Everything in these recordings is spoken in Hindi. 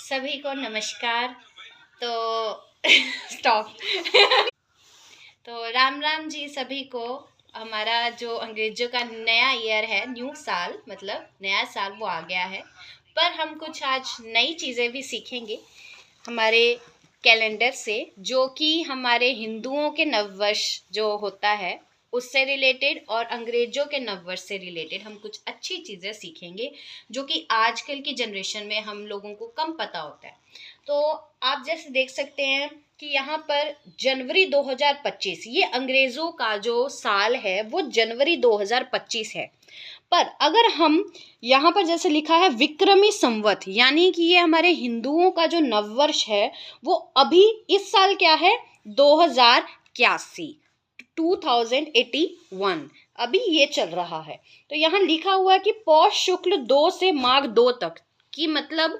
सभी को नमस्कार। तो स्टॉप। तो राम राम जी सभी को। हमारा जो अंग्रेजों का नया ईयर है, न्यू साल मतलब नया साल वो आ गया है। पर हम कुछ आज नई चीज़ें भी सीखेंगे हमारे कैलेंडर से, जो कि हमारे हिंदुओं के नववर्ष जो होता है उससे रिलेटेड और अंग्रेजों के नववर्ष से रिलेटेड हम कुछ अच्छी चीज़ें सीखेंगे जो कि आजकल की जनरेशन में हम लोगों को कम पता होता है। तो आप जैसे देख सकते हैं कि यहाँ पर जनवरी 2025, ये अंग्रेज़ों का जो साल है वो जनवरी 2025 है। पर अगर हम यहाँ पर जैसे लिखा है विक्रमी संवत, यानी कि ये हमारे हिंदुओं का जो नववर्ष है वो अभी इस साल क्या है, 2081, 2081 अभी ये चल रहा है। तो यहाँ लिखा हुआ है कि पौष शुक्ल 2 से माघ 2 तक, कि मतलब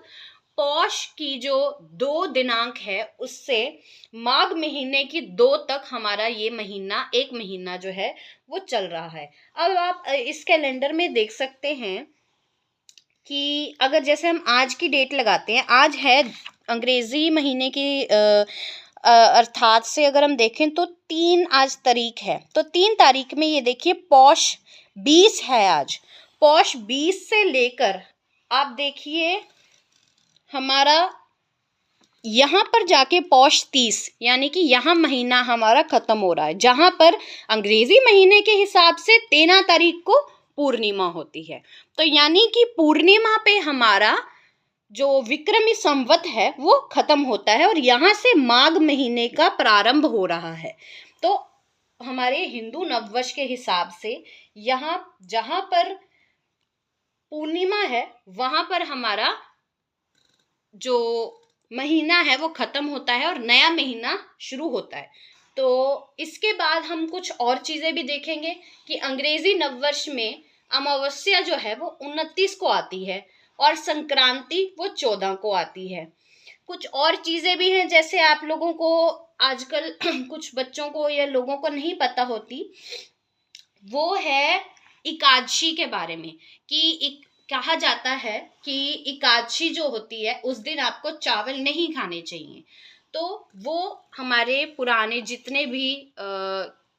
पौष की जो 2 दिनांक है उससे माघ महीने की 2 तक हमारा ये महीना, एक महीना जो है वो चल रहा है। अब आप इस कैलेंडर में देख सकते हैं कि अगर जैसे हम आज की डेट लगाते हैं, आज है अंग्रेजी महीने की अर्थात से अगर हम देखें तो 3 आज तारीख है। तो 3 तारीख में ये देखिए पौष 20 है आज। पौष 20 से लेकर आप देखिए हमारा यहाँ पर जाके पौष 30, यानी कि यहाँ महीना हमारा खत्म हो रहा है, जहाँ पर अंग्रेजी महीने के हिसाब से 13 तारीख को पूर्णिमा होती है। तो यानी कि पूर्णिमा पे हमारा जो विक्रमी संवत है वो खत्म होता है और यहाँ से माघ महीने का प्रारंभ हो रहा है। तो हमारे हिंदू नववर्ष के हिसाब से यहाँ जहाँ पर पूर्णिमा है वहाँ पर हमारा जो महीना है वो खत्म होता है और नया महीना शुरू होता है। तो इसके बाद हम कुछ और चीज़ें भी देखेंगे कि अंग्रेजी नववर्ष में अमावस्या जो है वो 29 को आती है और संक्रांति वो 14 को आती है। कुछ और चीज़ें भी हैं, जैसे आप लोगों को आजकल कुछ बच्चों को या लोगों को नहीं पता होती, वो है एकादशी के बारे में। कि कहा जाता है कि एकादशी जो होती है उस दिन आपको चावल नहीं खाने चाहिए। तो वो हमारे पुराने जितने भी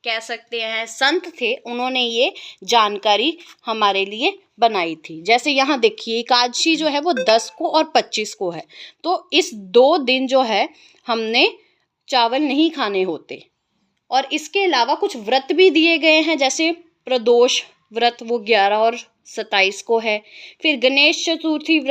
कह सकते हैं संत थे, उन्होंने ये जानकारी हमारे लिए बनाई थी। जैसे यहाँ देखिए एकादशी जो है वो 10 को और 25 को है। तो इस 2 दिन जो है हमने चावल नहीं खाने होते। और इसके अलावा कुछ व्रत भी दिए गए हैं, जैसे प्रदोष व्रत वो 11 और 27 को है। फिर गणेश चतुर्थी व्रत